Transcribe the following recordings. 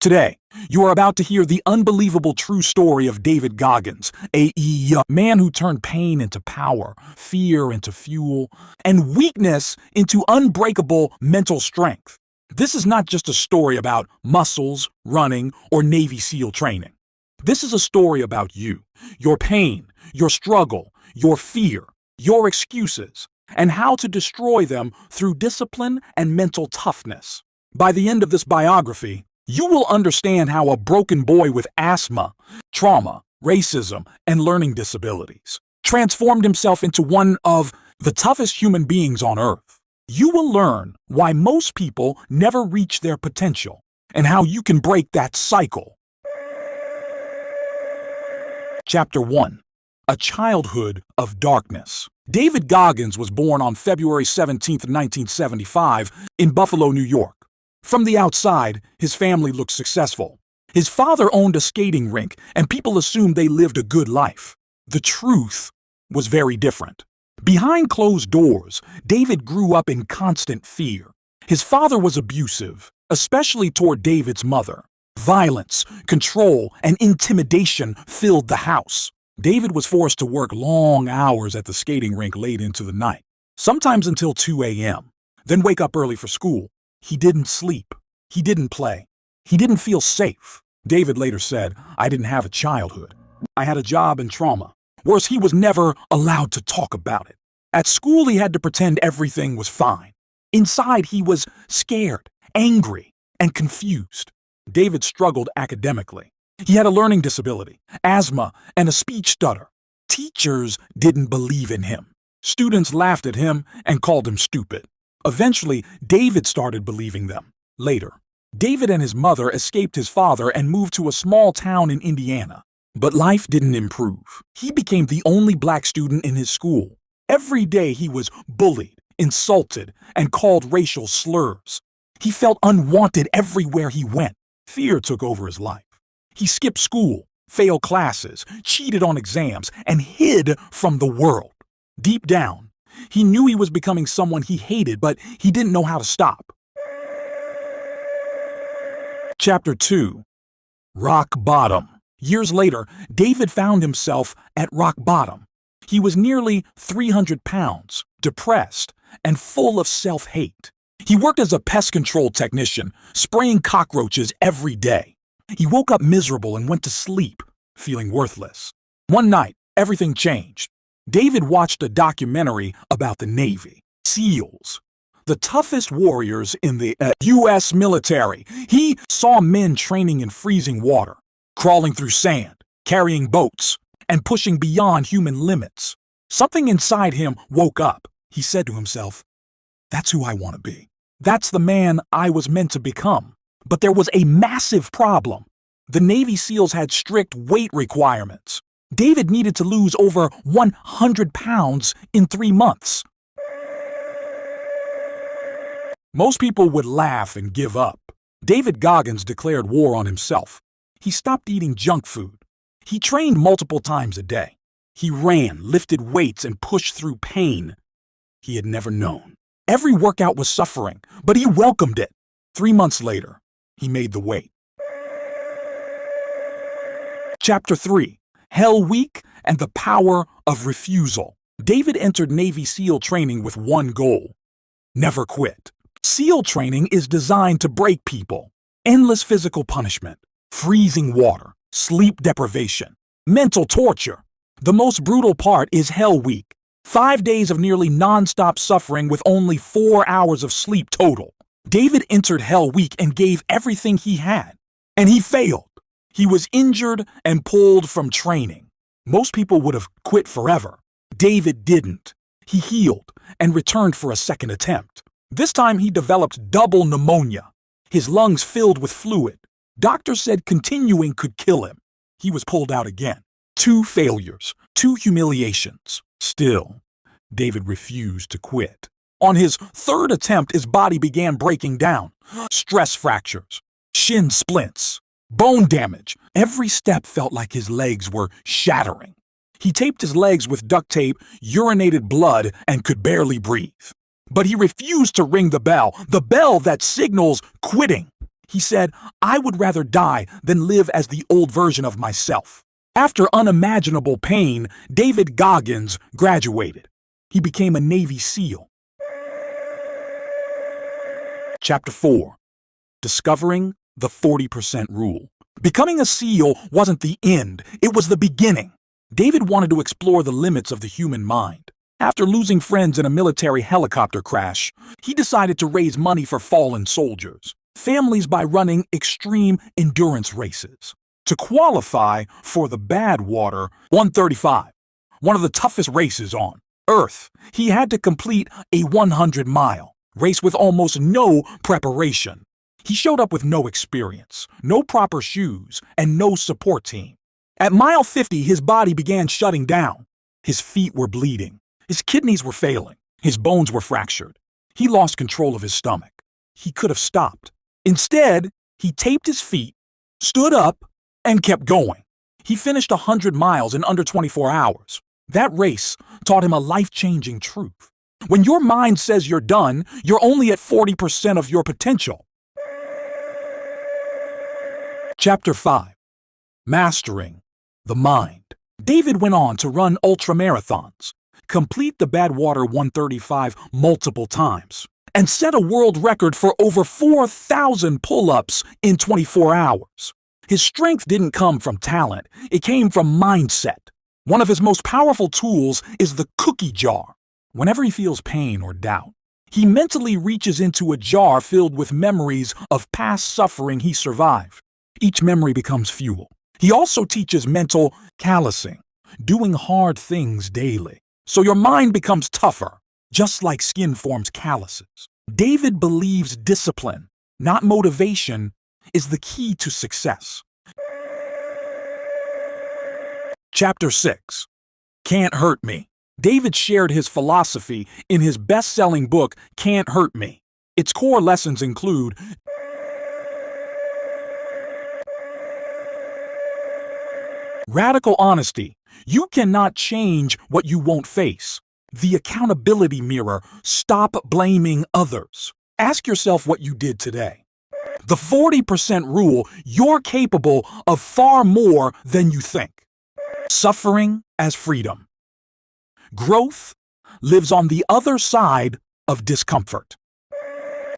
Today, you are about to hear the unbelievable true story of David Goggins, a man who turned pain into power, fear into fuel, and weakness into unbreakable mental strength. This is not just a story about muscles, running, or Navy SEAL training. This is a story about you, your pain, your struggle, your fear, your excuses, and how to destroy them through discipline and mental toughness. By the end of this biography, you will understand how a broken boy with asthma, trauma, racism, and learning disabilities transformed himself into one of the toughest human beings on earth. You will learn why most people never reach their potential and how you can break that cycle. Chapter 1. A Childhood of Darkness. David Goggins was born on February 17, 1975, in Buffalo, New York. From the outside, his family looked successful. His father owned a skating rink, and people assumed they lived a good life. The truth was very different. Behind closed doors, David grew up in constant fear. His father was abusive, especially toward David's mother. Violence, control, and intimidation filled the house. David was forced to work long hours at the skating rink late into the night, sometimes until 2 a.m., then wake up early for school. He didn't sleep. He didn't play. He didn't feel safe. David later said, "I didn't have a childhood. I had a job and trauma." Worse, he was never allowed to talk about it. At school, he had to pretend everything was fine. Inside, he was scared, angry, and confused. David struggled academically. He had a learning disability, asthma, and a speech stutter. Teachers didn't believe in him. Students laughed at him and called him stupid. Eventually, David started believing them. Later, David and his mother escaped his father and moved to a small town in Indiana. But life didn't improve. He became the only black student in his school. Every day he was bullied, insulted, and called racial slurs. He felt unwanted everywhere he went. Fear took over his life. He skipped school, failed classes, cheated on exams, and hid from the world. Deep down, he knew he was becoming someone he hated, but he didn't know how to stop. Chapter 2. Rock Bottom. Years later, David found himself at rock bottom. He was nearly 300 pounds, depressed, and full of self-hate. He worked as a pest control technician, spraying cockroaches every day. He woke up miserable and went to sleep, feeling worthless. One night, everything changed. David watched a documentary about the Navy, SEALs, the toughest warriors in the U.S. military. He saw men training in freezing water, crawling through sand, carrying boats, and pushing beyond human limits. Something inside him woke up. He said to himself, "That's who I want to be. That's the man I was meant to become." But there was a massive problem. The Navy SEALs had strict weight requirements. David needed to lose over 100 pounds in 3 months. Most people would laugh and give up. David Goggins declared war on himself. He stopped eating junk food. He trained multiple times a day. He ran, lifted weights, and pushed through pain he had never known. Every workout was suffering, but he welcomed it. 3 months later, he made the weight. Chapter 3. Hell Week and the Power of Refusal. David entered Navy SEAL training with one goal: never quit. SEAL training is designed to break people. Endless physical punishment, freezing water, sleep deprivation, mental torture. The most brutal part is Hell Week. 5 days of nearly non-stop suffering with only 4 hours of sleep total. David entered Hell Week and gave everything he had. And he failed. He was injured and pulled from training. Most people would have quit forever. David didn't. He healed and returned for a second attempt. This time he developed double pneumonia. His lungs filled with fluid. Doctors said continuing could kill him. He was pulled out again. 2 failures, 2 humiliations. Still, David refused to quit. On his 3rd attempt, his body began breaking down. Stress fractures, shin splints, bone damage. Every step felt like his legs were shattering. He taped his legs with duct tape, urinated blood, and could barely breathe. But he refused to ring the bell that signals quitting. He said, "I would rather die than live as the old version of myself." After unimaginable pain, David Goggins graduated. He became a Navy SEAL. Chapter 4. Discovering the 40% Rule. Becoming a SEAL wasn't the end, it was the beginning. David wanted to explore the limits of the human mind. After losing friends in a military helicopter crash, he decided to raise money for fallen soldiers, families by running extreme endurance races. To qualify for the Badwater 135, one of the toughest races on Earth, he had to complete a 100-mile race with almost no preparation. He showed up with no experience, no proper shoes, and no support team. At mile 50, his body began shutting down. His feet were bleeding. His kidneys were failing. His bones were fractured. He lost control of his stomach. He could have stopped. Instead, he taped his feet, stood up, and kept going. He finished 100 miles in under 24 hours. That race taught him a life-changing truth. When your mind says you're done, you're only at 40% of your potential. Chapter 5. Mastering the Mind. David went on to run ultramarathons, complete the Badwater 135 multiple times, and set a world record for over 4,000 pull-ups in 24 hours. His strength didn't come from talent, it came from mindset. One of his most powerful tools is the cookie jar. Whenever he feels pain or doubt, he mentally reaches into a jar filled with memories of past suffering he survived. Each memory becomes fuel. He also teaches mental callousing, doing hard things daily, so your mind becomes tougher, just like skin forms calluses. David believes discipline, not motivation, is the key to success. Chapter 6. Can't Hurt Me. David shared his philosophy in his best-selling book, Can't Hurt Me. Its core lessons include radical honesty. You cannot change what you won't face. The accountability mirror. Stop blaming others. Ask yourself what you did today. The 40% rule. You're capable of far more than you think. Suffering as freedom. Growth lives on the other side of discomfort.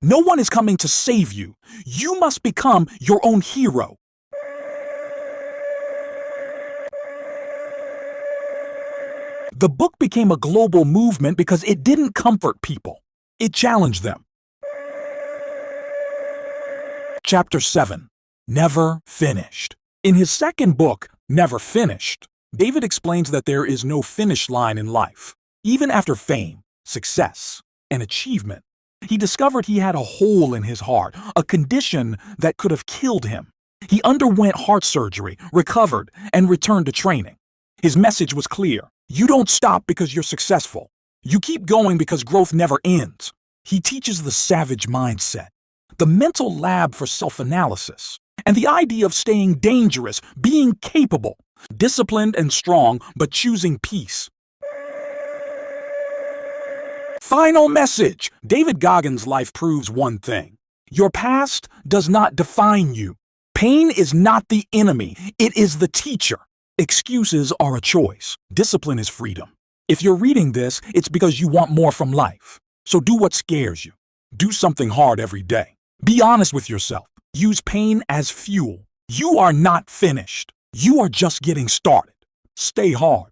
No one is coming to save you. You must become your own hero. The book became a global movement because it didn't comfort people. It challenged them. Chapter 7. Never Finished. In his second book, Never Finished, David explains that there is no finish line in life. Even after fame, success, and achievement, he discovered he had a hole in his heart, a condition that could have killed him. He underwent heart surgery, recovered, and returned to training. His message was clear. You don't stop because you're successful. You keep going because growth never ends. He teaches the savage mindset, the mental lab for self-analysis, and the idea of staying dangerous, being capable, disciplined and strong, but choosing peace. Final message. David Goggins' life proves one thing. Your past does not define you. Pain is not the enemy. It is the teacher. Excuses are a choice. Discipline is freedom. If you're reading this, it's because you want more from life. So do what scares you. Do something hard every day. Be honest with yourself. Use pain as fuel. You are not finished. You are just getting started. Stay hard.